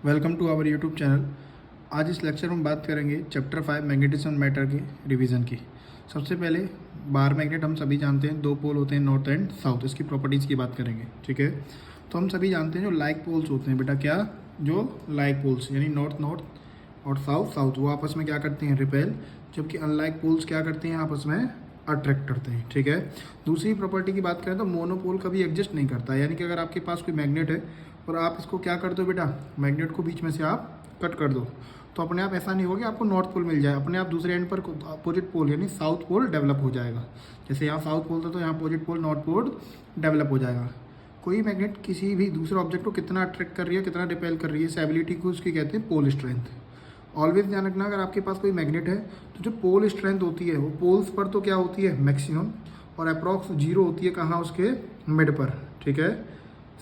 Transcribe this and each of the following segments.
Welcome to our YouTube channel. आज इस lecture में हम बात करेंगे चैप्टर 5 मैग्नेटिज्म मैटर की रिवीजन की। सबसे पहले बार मैग्नेट हम सभी जानते हैं, दो पोल होते हैं नॉर्थ एंड साउथ। इसकी प्रॉपर्टीज़ की बात करेंगे, ठीक है। तो हम सभी जानते हैं जो लाइक पोल्स होते हैं बेटा, क्या जो लाइक पोल्स यानी नॉर्थ नॉर्थ और साउथ साउथ, वो आपस में क्या करते हैं, रिपेल। जबकि अनलाइक पोल्स क्या करते हैं, आपस में अट्रैक्ट करते हैं, ठीक है। दूसरी प्रॉपर्टी की बात करें तो मोनोपोल कभी एग्जिस्ट नहीं करता, यानी कि अगर आपके पास कोई मैग्नेट है और आप इसको क्या कर दो बेटा, मैग्नेट को बीच में से आप कट कर दो, तो अपने आप ऐसा नहीं होगा कि आपको नॉर्थ पोल मिल जाए, अपने आप दूसरे एंड पर अपोजिट पोल यानी साउथ पोल डेवलप हो जाएगा। जैसे यहाँ साउथ पोल था तो यहाँ opposite pole north pole develop हो जाएगा। कोई मैग्नेट किसी भी दूसरे ऑब्जेक्ट को कितना अट्रैक्ट कर रही है, कितना रिपेल कर रही है, इस एबिलिटी को उसकी कहते हैं पोल स्ट्रेंथ। ऑलवेज ध्यान रखना, अगर आपके पास कोई मैग्नेट है तो जो पोल स्ट्रेंथ होती है वो पोल्स पर तो क्या होती है, मैक्सिमम, और अप्रॉक्स जीरो होती है कहाँ, उसके मिड पर, ठीक है।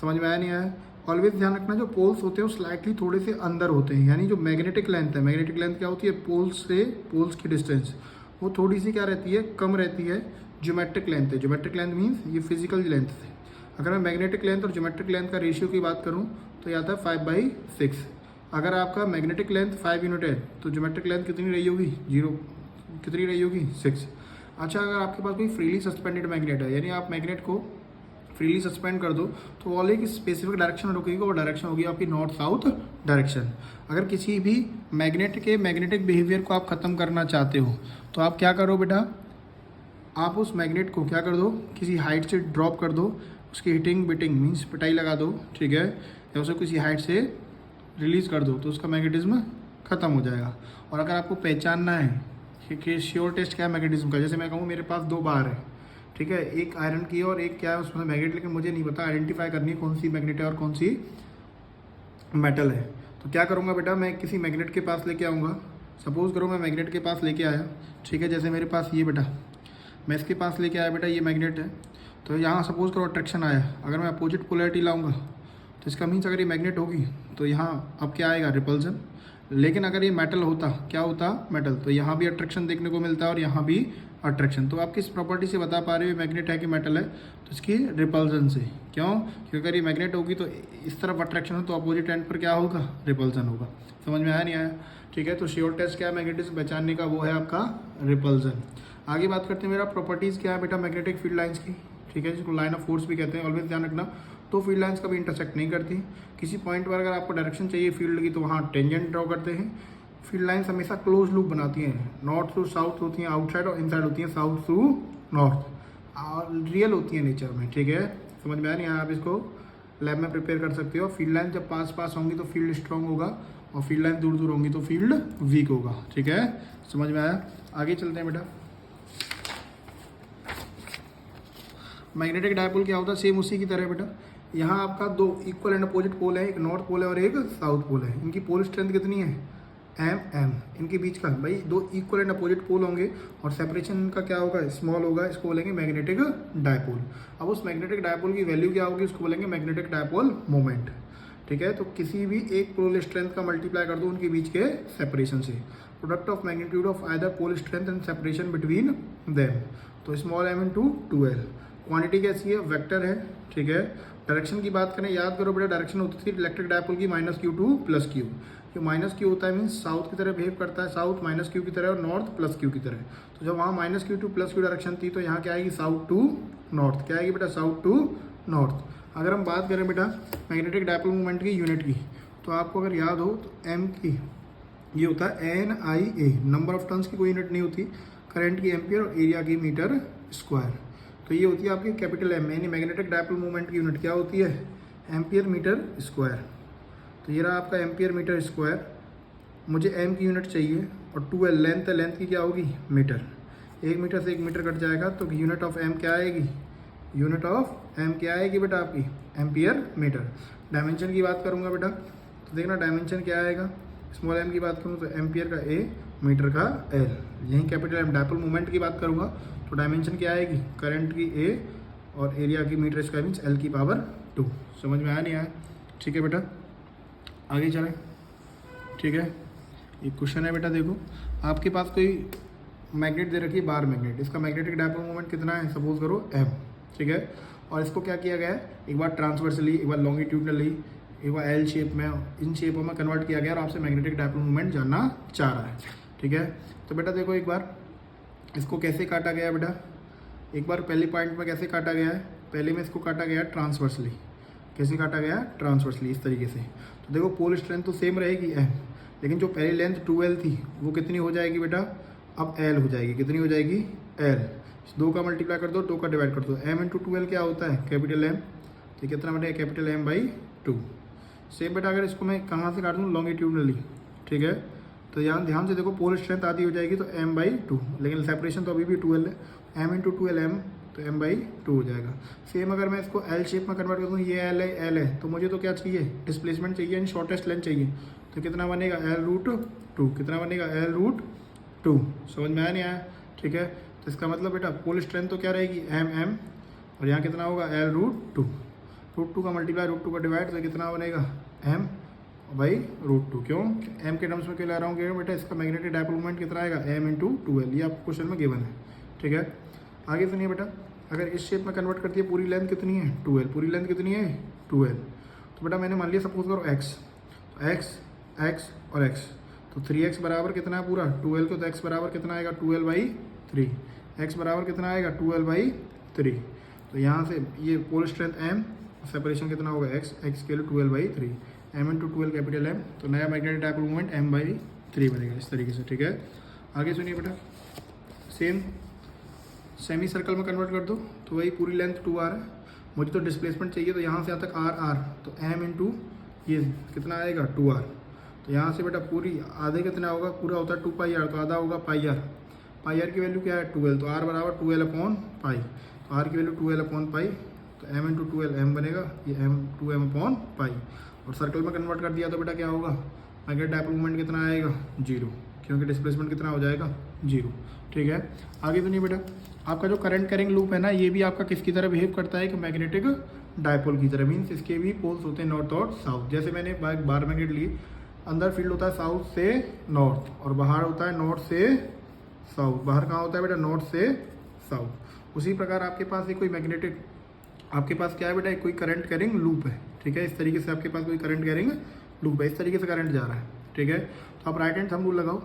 समझ में आया नहीं आया? ऑलवेज ध्यान रखना, जो पोल्स होते हैं वो स्लाइटली थोड़े से अंदर होते हैं, यानी जो मैग्नेटिक लेंथ है, मैग्नेटिक लेंथ क्या होती है, पोल्स से पोल्स की डिस्टेंस वो थोड़ी सी क्या रहती है, कम रहती है। ज्योमेट्रिक लेंथ है, ज्योमेट्रिक लेंथ मीन्स ये फिजिकल लेंथ है। अगर मैं मैग्नेटिक लेंथ और ज्योमेट्रिक लेंथ का रेशियो की बात करूँ तो यह आता है 5/6। अगर आपका मैग्नेटिक लेंथ 5 यूनिट है तो ज्योमेट्रिक लेंथ कितनी रही होगी, 0। कितनी रही होगी, 6। अच्छा, अगर आपके पास कोई फ्रीली सस्पेंडेड मैग्नेट है, यानी आप मैग्नेट को फ्रीली सस्पेंड कर दो तो वो एक स्पेसिफिक डायरेक्शन में रुकेगी, वो डायरेक्शन होगी आपकी नॉर्थ साउथ डायरेक्शन। अगर किसी भी मैग्नेट के मैग्नेटिक बिहेवियर को आप ख़त्म करना चाहते हो तो आप क्या करो बेटा, आप उस मैग्नेट को क्या कर दो, किसी हाइट से ड्रॉप कर दो, उसकी हिटिंग बिटिंग मीन्स पिटाई लगा दो, ठीक है, या उसे किसी हाइट से रिलीज़ कर दो तो उसका मैग्नेटिज्म ख़त्म हो जाएगा। और अगर आपको पहचानना है कि श्योर टेस्ट क्या है मैग्नेटिज्म का, जैसे मैं कहूँ मेरे पास दो बार है, ठीक है, एक आयरन की और एक क्या है उसमें मैग्नेट, लेकिन मुझे नहीं पता आइडेंटिफाई करनी है कौन सी मैग्नेट है और कौन सी मेटल है, तो क्या करूँगा बेटा, मैं किसी मैग्नेट के पास लेके आऊँगा। सपोज़ करो मैं मैग्नेट के पास लेके आया, ठीक है, जैसे मेरे पास ये बेटा, मैं इसके पास लेके आया बेटा, ये मैग्नेट है, तो यहाँ सपोज़ करो अट्रैक्शन आया। अगर मैं अपोजिट पोलैरिटी लाऊंगा तो इसका मीन्स अगर ये मैग्नेट होगी तो यहाँ अब क्या आएगा, रिपल्जन। लेकिन अगर ये मेटल होता, क्या होता, मेटल, तो यहाँ भी अट्रैक्शन देखने को मिलता है और यहाँ भी अट्रैक्शन। तो आप किस प्रॉपर्टी से बता पा रहे हो मैग्नेट है कि मेटल है, तो इसकी रिपल्जन से। क्यों? क्योंकि अगर ये मैग्नेट होगी तो इस तरफ अट्रैक्शन हो तो अपोजिट एंड पर क्या होगा, रिपल्जन होगा। समझ में आया नहीं आया? ठीक है, तो श्योर टेस्ट क्या है मैग्नेटिज्म पहचानने का, वो है आपका रिपल्जन। आगे बात करते हैं मेरा प्रॉपर्टीज़ क्या है बेटा मैग्नेटिक फील्ड लाइंस की, ठीक है, जिसको लाइन ऑफ फोर्स भी कहते हैं। ऑलवेज ध्यान रखना, तो फील्ड लाइंस कभी इंटरसेक्ट नहीं करती। किसी पॉइंट पर अगर आपको डायरेक्शन चाहिए फील्ड की तो वहाँ टेंजेंट ड्रॉ करते हैं। फील्ड लाइंस हमेशा क्लोज लूप बनाती हैं, नॉर्थ टू साउथ होती हैं आउटसाइड, और इनसाइड होती हैं साउथ टू नॉर्थ, और रियल होती है नेचर में, ठीक है। समझ में आया नहीं? आप इसको लैब में प्रिपेयर कर सकते हो। फील्ड लाइन जब पास पास होंगी तो फील्ड स्ट्रॉन्ग होगा, और फील्ड लाइन दूर दूर होंगी तो फील्ड वीक होगा, ठीक है। समझ में आया? आगे चलते हैं बेटा। मैग्नेटिक डायपोल क्या होता है, सेम उसी की तरह बेटा। यहाँ आपका दो इक्वल एंड अपोजिट पोल है, एक नॉर्थ पोल है और एक साउथ पोल है। इनकी पोल स्ट्रेंथ कितनी है, m इनके बीच का, भाई दो इक्वल एंड अपोजिट पोल होंगे और सेपरेशन इनका क्या होगा, स्मॉल होगा, इसको बोलेंगे मैग्नेटिक डायपोल। अब उस मैग्नेटिक डायपोल की वैल्यू क्या होगी, उसको बोलेंगे मैग्नेटिक डायपोल मोमेंट, ठीक है। तो किसी भी एक पोल स्ट्रेंथ का मल्टीप्लाई कर दो उनके बीच के सेपरेशन से, product of magnitude of either pole strength and separation between them, तो small m into 2l। Quantity कैसी है, वेक्टर है, ठीक है। डायरेक्शन की बात करें, याद करो बेटा, डायरेक्शन होती थी इलेक्ट्रिक डायपोल की -q टू +q। जो -q होता है मीन्स साउथ की तरह बिहेव करता है, साउथ -q की तरह और नॉर्थ +q की तरह। तो जब वहाँ -q टू +q डायरेक्शन थी तो यहाँ क्या आएगी, साउथ टू नॉर्थ। क्या आएगी बेटा, साउथ टू नॉर्थ। अगर हम बात करें बेटा मैग्नेटिक डायपोल मूवमेंट की यूनिट की, तो आपको अगर याद हो तो m की ये होता है NIA, नंबर ऑफ टर्न्स की कोई यूनिट नहीं होती, करंट की एम्पियर और एरिया की मीटर स्क्वायर। तो ये होती है आपकी कैपिटल M, यानी मैग्नेटिक डायपोल मूवमेंट की यूनिट क्या होती है, एम्पियर मीटर स्क्वायर। तो ये रहा आपका एम्पियर मीटर स्क्वायर। मुझे M की यूनिट चाहिए और 2l लेंथ है, लेंथ की क्या होगी, मीटर। 1 मीटर से 1 मीटर कट जाएगा तो यूनिट ऑफ M क्या आएगी, यूनिट ऑफ M क्या आएगी बेटा आपकी, एम्पियर मीटर। डायमेंशन की बात करूँगा बेटा तो देखना डायमेंशन क्या आएगा, स्मॉल m की बात करूँ तो एम्पियर का A, मीटर का L। यहीं कैपिटल M। डायपोल मूवमेंट की बात करूँगा तो डायमेंशन क्या आएगी, करंट की A और एरिया की मीटर स्क्वायर मीन्स L की पावर 2। समझ में आया नहीं आया? ठीक है बेटा, आगे चलें, ठीक है। ये क्वेश्चन है बेटा, देखो आपके पास कोई मैग्नेट दे रखी है, बार मैग्नेट, इसका मैग्नेटिक डायपोल मूवमेंट कितना है, सपोज करो m, ठीक है। और इसको क्या किया गया है, एक बार ट्रांसवर्सली, एक बार लॉन्गिट्यूडनली, एक बार एल शेप में, इन शेपों में कन्वर्ट किया गया और आपसे मैग्नेटिक डायपोल मोमेंट जानना चाह रहा है। ठीक है, तो बेटा देखो एक बार इसको कैसे काटा गया है बेटा, एक बार पहले पॉइंट में कैसे काटा गया है, पहले में इसको काटा गया ट्रांसवर्सली। कैसे काटा गया ट्रांसवर्सली, इस तरीके से। तो देखो पोल स्ट्रेंथ तो सेम रहेगी एम, लेकिन जो पहली लेंथ 2L थी वो कितनी हो जाएगी बेटा, अब L हो जाएगी। कितनी हो जाएगी, L। 2 का मल्टीप्लाई कर दो, 2 का डिवाइड कर दो, m इंटू 2L क्या होता है, कैपिटल M। तो कितना बनेगा, कैपिटल M/2। सेम बेटा अगर इसको मैं कहाँ से काट दूँ, लॉन्गिट्यूडनली। ठीक है, तो यहाँ ध्यान से देखो पोल स्ट्रेंथ आधी हो जाएगी तो m/2, लेकिन सेपरेशन तो अभी भी 2L है, m इंटू 2L m, तो m/2 हो जाएगा। सेम अगर मैं इसको L शेप में कन्वर्ट कर दूँ, ये L है, तो मुझे तो क्या चाहिए, डिस्प्लेसमेंट चाहिए, यानी शॉर्टेस्ट लेंथ चाहिए। तो कितना बनेगा, L√2। कितना बनेगा, L√2। समझ में आया नहीं आया। ठीक है, तो इसका मतलब बेटा पोल स्ट्रेंथ तो क्या रहेगी, m, और यहाँ कितना होगा, L√2। √2 का मल्टीप्लाई, √2 का डिवाइड, तो कितना बनेगा, m/√2। क्यों, m के टर्म्स में क्यों ला रहा हूँ, क्यों बेटा इसका मैग्नेटिक डायपोल मोमेंट कितना आएगा, m इंटू 2L। ये आपको क्वेश्चन में गिवन है। ठीक है, आगे सुनिए बेटा, अगर इस शेप में कन्वर्ट करती है, पूरी लेंथ कितनी है, 2L। पूरी लेंथ कितनी है, 2L। तो बेटा मैंने मान लिया सपोज करो x, तो x और x, तो 3x बराबर कितना है पूरा 2L को, तो x बराबर कितना आएगा, 2L/3। x बराबर कितना आएगा, 2L/3। तो यहाँ से ये पोल स्ट्रेंथ m, सेपरेशन कितना होगा, x के लिए 2L/3, m into 2L capital M। तो नया मैग्नेटिक डायपोल मोमेंट m/3 बनेगा इस तरीके से। ठीक है, आगे सुनिए बेटा, सेम सेमी सर्कल में कन्वर्ट कर दो, तो वही पूरी लेंथ 2R है, मुझे तो डिस्प्लेसमेंट चाहिए, तो यहाँ से यहाँ तक R, तो m इंटू ये कितना आएगा, 2R। तो यहाँ से बेटा पूरी आधे कितना होगा, पूरा होता है 2πr, तो आधा होगा πr की वैल्यू क्या है, 2L। तो R बराबर 2L/π, तो R की वैल्यू 2L/π, तो m इंटू 2L m बनेगा, ये m/π। और सर्कल में कन्वर्ट कर दिया तो बेटा क्या होगा, मैग्नेटिक डायपोल मोमेंट कितना आएगा, 0, क्योंकि डिस्प्लेसमेंट कितना हो जाएगा, 0। ठीक है, आगे सुनिए बेटा, आपका जो करंट कैरिंग लूप है ना, ये भी आपका किसकी तरह बिहेव करता है कि मैग्नेटिक डायपोल की तरह। मीन्स इसके भी पोल्स होते हैं नॉर्थ और साउथ। जैसे मैंने बार मैग्नेट ली, अंदर फील्ड होता है साउथ से नॉर्थ और बाहर होता है नॉर्थ से साउथ। बाहर कहाँ होता है बेटा, नॉर्थ से साउथ। उसी प्रकार आपके पास एक कोई मैग्नेटिक, आपके पास क्या है बेटा, कोई करंट कैरिंग लूप है। ठीक है, इस तरीके से आपके पास कोई करंट कैरिंग लूप है, इस तरीके से करंट जा रहा है। ठीक है, तो आप राइट हैंड थंब रूल लगाओ,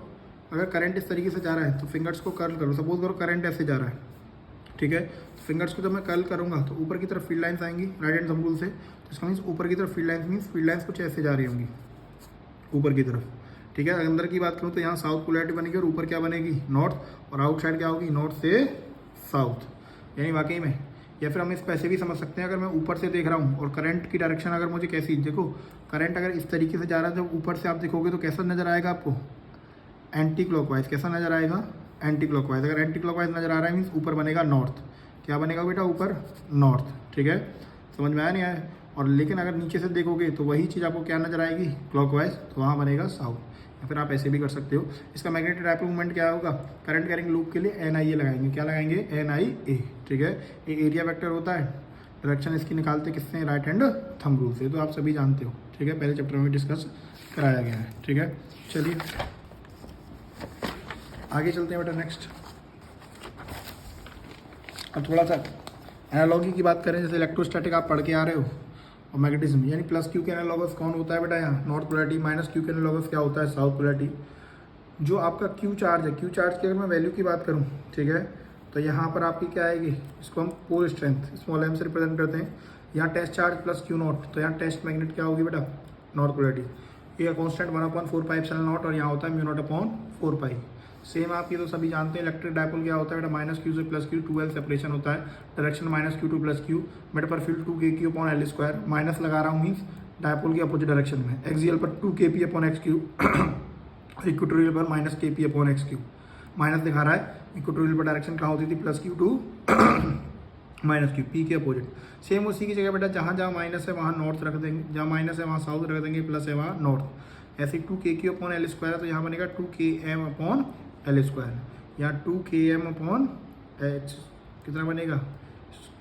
अगर करंट इस तरीके से जा रहा है तो फिंगर्स को कर्ल करो। सपोज करो करंट ऐसे जा रहा है, ठीक है, तो फिंगर्स को जब मैं कर्ल करूँगा तो ऊपर की तरफ फील्ड लाइन्स आएंगी राइट हैंड थंब रूल से। तो इसका मीन्स ऊपर की तरफ field lines, means field lines कुछ ऐसे जा रही होंगी ऊपर की तरफ। ठीक है, अंदर की बात करूँ तो यहाँ साउथ पोलैरिटी बनेगी और ऊपर क्या बनेगी, नॉर्थ, और आउटसाइड क्या होगी, नॉर्थ से साउथ। यानी वाकई में, या फिर हम इसको ऐसे भी समझ सकते हैं, अगर मैं ऊपर से देख रहा हूँ और करंट की डायरेक्शन अगर मुझे कैसी, देखो करंट अगर इस तरीके से जा रहा है, जब ऊपर से आप देखोगे तो कैसा नजर आएगा आपको, एंटी क्लॉकवाइज। कैसा नजर आएगा, एंटी क्लॉकवाइज। अगर एंटी क्लॉकवाइज नजर आ रहा है मीन्स ऊपर बनेगा नॉर्थ। क्या बनेगा बेटा, ऊपर नॉर्थ। ठीक है, समझ में आया नहीं आया। और लेकिन अगर नीचे से देखोगे तो वही चीज़ आपको क्या नजर आएगी, क्लॉकवाइज, तो वहाँ बनेगा साउथ। या फिर आप ऐसे भी कर सकते हो। इसका मैग्नेटिक डायपोल मोमेंट क्या होगा, करंट कैरिंग लूप के लिए NIA लगाएंगे। क्या लगाएंगे, NIA। ठीक है, ये एरिया वेक्टर होता है, डायरेक्शन इसकी निकालते किससे, राइट हैंड थंब रूल से। तो आप सभी जानते हो। ठीक है, पहले चैप्टर में डिस्कस कराया गया है। ठीक है, चलिए आगे चलते हैं बेटा नेक्स्ट। अब थोड़ा सा एनालॉजी की बात करें, जैसे इलेक्ट्रोस्टैटिक आप पढ़ के आ रहे हो, और मैग्नेटिज्म यानी प्लस क्यू के एनालॉगस कौन होता है बेटा, यहाँ नॉर्थ पोलैरिटी, माइनस क्यू के एनालॉगस क्या होता है, साउथ पोलैरिटी। जो आपका क्यू चार्ज है, क्यू चार्ज की अगर मैं वैल्यू की बात करूँ, ठीक है, तो यहाँ पर आपकी क्या आएगी, इसको हम पोल स्ट्रेंथ स्मॉल m से रिप्रेजेंट करते हैं। यहाँ test charge plus q naught, तो यहाँ टेस्ट मैग्नेट क्या होगी बेटा, नॉर्थ पोलैरिटी। ये कॉन्स्टेंट 1/4πε0 और यहाँ होता है μ0/4π। सेम आप ये तो सभी जानते हैं। इलेक्ट्रिक डायपोल क्या होता है बेटा, माइनस क्यू से प्लस क्यू, 2L सेपरेशन होता है, डायरेक्शन -q to +q, मेरे पर फील्ड 2kq/L², माइनस लगा रहा हूँ मीन्स डायपोल की अपोजिट डायरेक्शन में, एक्सियल पर 2kp/x3, इक्वेटोरियल पर -kp/x3, माइनस दिखा रहा है। इक्वेटोरियल पर डायरेक्शन कहाँ होती थी, +q to -q, p के अपोजिट। सेम उसी की जगह बेटा जहाँ जहाँ माइनस है वहाँ नॉर्थ रख देंगे, जहाँ माइनस है वहाँ साउथ रख देंगे, प्लस है वहाँ नॉर्थ। ऐसे 2kq/L² है, तो यहाँ बनेगा 2km/L², यहाँ 2km/h कितना बनेगा,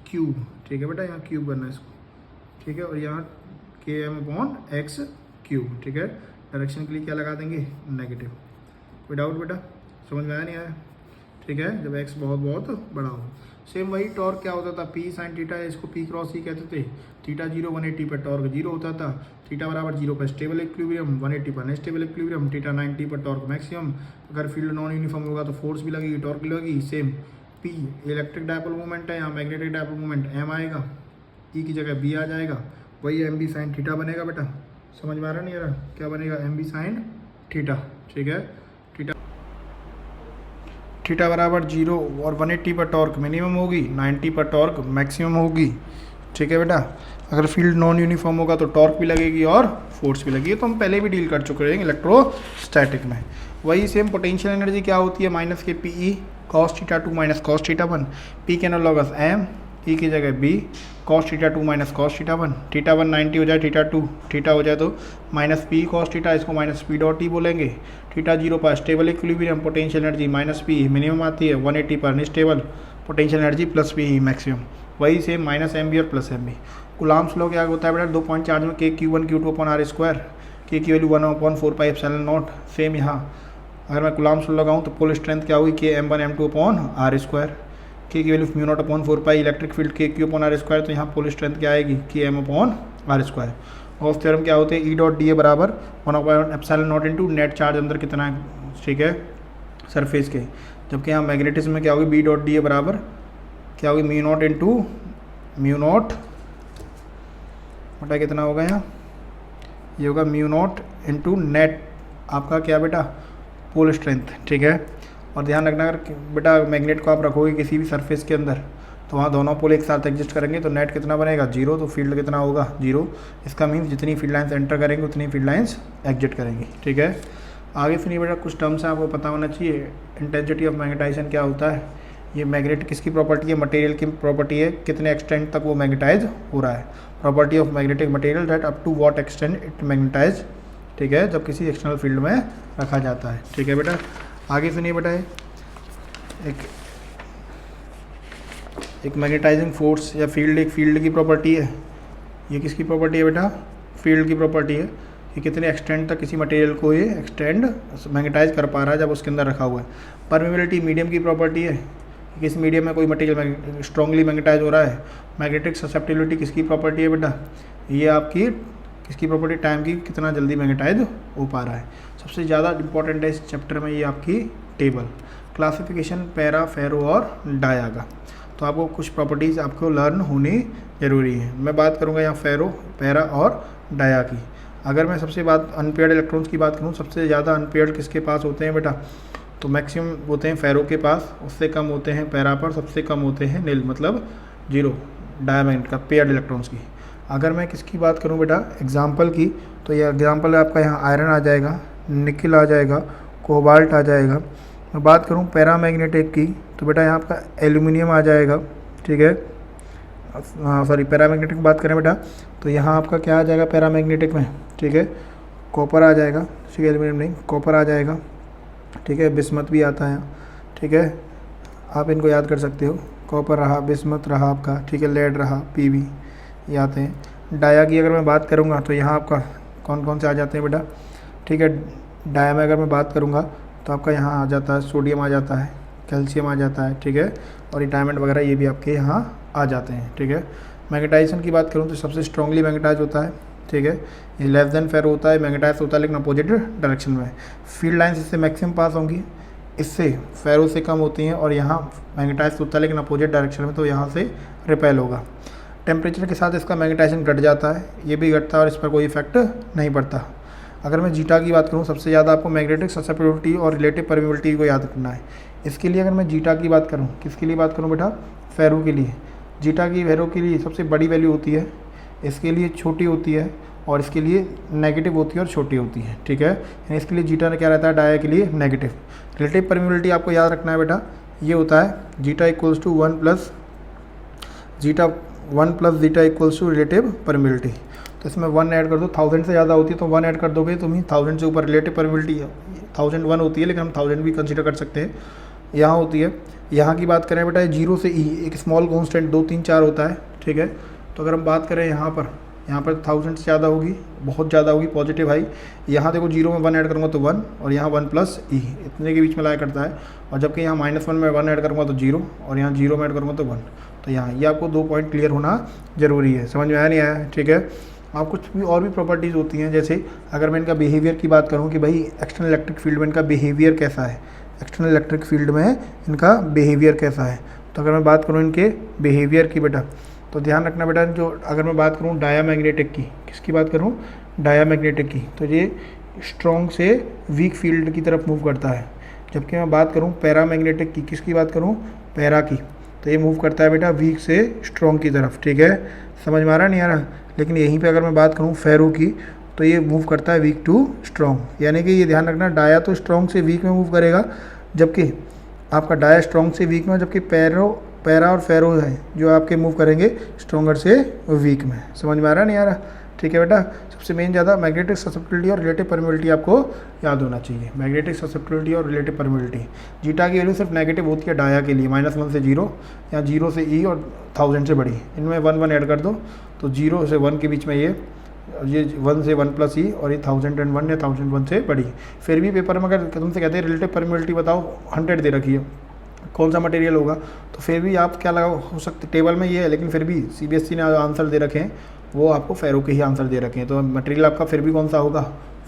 क्यूब। ठीक है बेटा, यहाँ क्यूब बनना है इसको। ठीक है, और यहाँ km/x3। ठीक है, डायरेक्शन के लिए क्या लगा देंगे, नेगेटिव। कोई डाउट बेटा, समझ में आया नहीं आया। ठीक है, जब एक्स बहुत बहुत बड़ा हो। सेम वही टॉर्क क्या होता था, पी साइन थीटा, इसको पी क्रॉस ही कहते थे। थीटा 0 180 पर टॉर्क 0 होता था, थीटा बराबर 0 पर स्टेबल इक्विलिब्रियम, 180 पर अनस्टेबल इक्विलिब्रियम, थीटा 90 पर टॉर्क मैक्सिमम। अगर फील्ड नॉन यूनिफॉर्म होगा तो फोर्स भी लगेगी, टॉर्क भी लगेगी। Same P electric dipole moment है, यहाँ मैग्नेटिक डायपोल मोमेंट एम आएगा, ई की जगह बी आ जाएगा, वही एम बी साइन थीटा बनेगा। बेटा समझ में आ रहा नहीं आ रहा, क्या बनेगा, एम बी साइन थीटा। ठीक है, थीटा बराबर 0 और 180 पर टॉर्क मिनिमम होगी, 90 पर टॉर्क मैक्सिमम होगी। ठीक है बेटा, अगर फील्ड नॉन यूनिफॉर्म होगा तो टॉर्क भी लगेगी और फोर्स भी लगेगी। तो हम पहले भी डील कर चुके हैं इलेक्ट्रोस्टैटिक में। वही सेम पोटेंशियल एनर्जी क्या होती है, माइनस के P E cos theta 2 minus cos theta 1, P के एनालॉगस एम, ई की जगह B, cos theta 2 minus cos theta 1, theta 1 90 हो जाए, थीटा 2 थीटा हो जाए तो माइनस पी कॉस थीटा, इसको माइनस पी डॉट ई बोलेंगे। थीटा 0 पर stable equilibrium, potential energy minus P minimum आती है, 180 पर unstable, potential energy plus P maximum. वही सेम माइनस एम बी और plus M B. Coulomb's law क्या होता है बेटा, 2 पॉइंट चार्ज में के Q1 Q2 upon R square, K की वैल्यू 1/4 एप्सिलॉन नॉट। सेम यहाँ अगर मैं कूलम्ब्स लॉ लगाऊँ तो पुल स्ट्रेंथ क्या होगी, के M1 M2 upon R square, K की value μ0/4 electric field K Q upon R square, तो यहाँ पुल स्ट्रेंथ क्या आएगी, K M upon R square. Gauss theorem क्या होते हैं, ई डॉट डी ए बराबर 1/4 epsilon naught into net charge अंदर कितना है, ठीक है, सरफेस के। जबकि यहाँ मैग्नेटिज्म में क्या होगी, बी डॉट डी ए बराबर क्या होगी, μ0 इंटू μ0 बटा कितना होगा यहाँ, ये होगा μ0 इंटू नेट आपका क्या बेटा, पोल स्ट्रेंथ। ठीक है, और ध्यान रखना अगर बेटा मैग्नेट को आप रखोगे किसी भी सरफेस के अंदर तो वहाँ दोनों पोल एक साथ एग्जिस्ट करेंगे तो नेट कितना बनेगा, 0, तो फील्ड कितना होगा, 0। इसका मीन्स जितनी फील्ड लाइन्स एंटर करेंगे उतनी फील्ड लाइन्स एग्जिट करेंगी। ठीक है, आगे सुनिए बेटा, कुछ टर्म्स हैं आपको पता होना चाहिए। इंटेंसिटी ऑफ मैग्नेटाइजेशन क्या होता है, ये मैग्नेट किसकी प्रॉपर्टी है, मटेरियल की प्रॉपर्टी है, कितने एक्सटेंट तक वो मैग्नेटाइज हो रहा है। Property of magnetic material that up to what extent it magnetize. ठीक है, जब किसी एक्सटर्नल फील्ड में रखा जाता है। ठीक है बेटा, आगे सुनिए बेटा, एक मैग्नेटाइजिंग फोर्स या फील्ड, एक फील्ड की प्रॉपर्टी है। ये किसकी प्रॉपर्टी है बेटा, फील्ड की प्रॉपर्टी है कि कितने एक्सटेंड तक किसी मटेरियल को ये एक्सटेंड मैग्नेटाइज कर पा रहा है जब उसके अंदर रखा हुआ है। परमेबिलिटी मीडियम की प्रॉपर्टी है, किस मीडियम में कोई मटेरियल स्ट्रांगली मैग्नेटाइज हो रहा है। मैग्नेटिक ससेप्टिबिलिटी किसकी प्रॉपर्टी है बेटा, ये आपकी किसकी प्रॉपर्टी, टाइम की, कितना जल्दी मैग्नेटाइज हो पा रहा है। सबसे ज़्यादा इंपॉर्टेंट है इस चैप्टर में ये आपकी टेबल, क्लासिफिकेशन पैरा, फेरो और डाया का। तो आपको कुछ प्रॉपर्टीज़ आपको लर्न होनी ज़रूरी है। मैं बात करूँगा यहाँ फेरो, पैरा और डाया की। अगर मैं सबसे बात अनपेयर्ड इलेक्ट्रॉन्स की बात करूँ, सबसे ज़्यादा अनपेयर्ड किसके पास होते हैं बेटा, तो मैक्सिमम होते हैं फेरो के पास, उससे कम होते हैं पैरा पर, सबसे कम होते हैं नील, मतलब 0 डायमंड का पेयर्ड इलेक्ट्रॉन्स की। अगर मैं किसकी बात करूं बेटा एग्जांपल की, तो ये एग्जांपल है आपका, यहाँ आयरन आ जाएगा, निकल आ जाएगा, कोबाल्ट आ जाएगा। मैं बात करूं पैरामैग्नेटिक की तो बेटा यहाँ आपका एल्यूमिनियम आ जाएगा। ठीक है, सॉरी पैरामैग्नेटिक बात करें बेटा तो यहाँ आपका क्या आ जाएगा पैरामैग्नेटिक में, ठीक है, कॉपर आ जाएगा, ठीक है, एल्यूमिनियम नहीं कॉपर आ जाएगा। ठीक है, बिस्मत भी आता है, ठीक है, आप इनको याद कर सकते हो, कॉपर रहा, बिस्मत रहा आपका, ठीक है, लेड रहा, पीवी, ये आते हैं। डाया की अगर मैं बात करूँगा तो यहाँ आपका कौन कौन से आ जाते हैं बेटा, ठीक है, डाया में अगर मैं बात करूँगा तो आपका यहाँ आ जाता है सोडियम आ जाता है, कैल्शियम आ जाता है, ठीक है, और ये डायमंड वगैरह ये भी आपके यहाँ आ जाते हैं। ठीक है, मैग्नेटाइजेशन की बात करूँ तो सबसे स्ट्रांगली मैग्नेटाइज होता है, ठीक है, ये लेस देन फेरो होता है, मैग्नेटाइज होता है लेकिन अपोजिट डायरेक्शन में। फील्ड लाइन्स इससे मैक्सिमम पास होंगी, इससे फेरो से कम होती हैं, और यहाँ मैग्नेटाइज होता है लेकिन अपोजिट डायरेक्शन में, तो यहाँ से रिपेल होगा। टेम्परेचर के साथ इसका मैग्नेटाइजेशन घट जाता है, ये भी घटता है और इस पर कोई इफेक्ट नहीं पड़ता। अगर मैं जीटा की बात करूँ, सबसे ज़्यादा आपको मैग्नेटिक ससेप्टिबिलिटी और रिलेटिव परमिबिलिटी को याद रखना है। इसके लिए अगर मैं जीटा की बात करूँ, किसके लिए बात करूँ बेटा, फेरो के लिए। जीटा की फेरो के लिए सबसे बड़ी वैल्यू होती है, इसके लिए छोटी होती है, और इसके लिए नेगेटिव होती है और छोटी होती है। ठीक है, यानी इसके लिए जीटा क्या रहता है, डाया के लिए नेगेटिव। रिलेटिव परमिबिलिटी आपको याद रखना है बेटा, ये होता है zeta equals to 1 plus zeta 1 plus zeta equals to relative permeability. तो इसमें 1 ऐड कर दो, 1000 से ज़्यादा होती है तो 1 ऐड कर दोगे तो 1000 से ऊपर रिलेटिव परमिबिलिटी 1001 होती है, लेकिन हम 1000 भी कंसीडर कर सकते हैं, यहाँ होती है। यहाँ की बात करें बेटा 0 से ई एक स्मॉल कॉन्स्टेंट 2 3 4 होता है। ठीक है, तो अगर हम बात करें यहाँ पर यहाँ पर 1000 से ज़्यादा होगी, बहुत ज़्यादा होगी, पॉजिटिव हाई। यहाँ देखो 0 में 1 ऐड करूँगा तो 1, और यहाँ 1 प्लस ई, इतने के बीच में लाया करता है। और जबकि यहाँ -1 में 1 ऐड करूँगा तो 0, और यहाँ 0 में ऐड करूँगा तो 1। तो यहाँ ये आपको 2 पॉइंट क्लियर होना ज़रूरी है। समझ में आया नहीं आया? ठीक है। आप कुछ भी और भी प्रॉपर्टीज़ होती हैं, जैसे अगर मैं इनका बिहेवियर की बात करूँ कि भाई एक्सटर्नल इलेक्ट्रिक फील्ड में इनका बिहेवियर कैसा है, एक्सटर्नल इलेक्ट्रिक फील्ड में इनका बिहेवियर कैसा है। तो अगर मैं बात करूँ इनके बिहेवियर की बेटा, तो ध्यान रखना बेटा, जो अगर मैं बात करूँ डायामैग्नेटिक की, किसकी बात करूँ? डायामैग्नेटिक की, तो ये स्ट्रॉन्ग से वीक फील्ड की तरफ मूव करता है। जबकि मैं बात करूँ पैरामैग्नेटिक की, किसकी बात करूँ? पैरा की, तो ये मूव करता है बेटा वीक से स्ट्रॉन्ग की तरफ। ठीक है, समझ में आ रहा नहीं आ रहा? लेकिन यहीं पे अगर मैं बात करूँ फेरो की, तो ये मूव करता है वीक टू स्ट्रॉन्ग। यानी कि ये ध्यान रखना, डाया तो स्ट्रॉन्ग से वीक में मूव करेगा, जबकि आपका डाया स्ट्रॉन्ग से वीक में, जबकि पैरा और फेरो है जो आपके मूव करेंगे स्ट्रॉन्गर से वीक में। समझ में आ रहा नहीं आ रहा? ठीक है बेटा। सबसे मेन ज़्यादा मैग्नेटिक ससेप्टिबिलिटी और रिलेटिव परमिबिलिटी आपको याद होना चाहिए। मैग्नेटिक ससेप्टिबिलिटी और रिलेटिव परमिबिलिटी, जीटा की वैल्यू सिर्फ नेगेटिव होती है डाया के लिए, -1 से 0 या 0 से ई और 1000 से बड़ी, इनमें 1 1 ऐड कर दो तो 0 से 1 के बीच में ये 1 से 1 प्लस ई, और ये 1001 या 1001 से बड़ी। फिर भी पेपर में अगर तुमसे कहते हैं रिलेटिव परमिबिलिटी बताओ, 100 दे रखी है, कौन सा मटेरियल होगा, तो फिर भी आप क्या लगा हो सकते, टेबल में ये है, लेकिन फिर भी सीबीएसई ने आंसर दे रखे हैं वो आपको फेरो के ही आंसर दे रखे हैं, तो मटेरियल आपका फिर भी कौन सा होगा?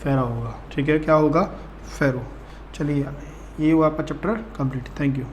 फेरा होगा। ठीक है, क्या होगा? फेरो। चलिए, ये हुआ आपका चैप्टर कंप्लीट। Thank you.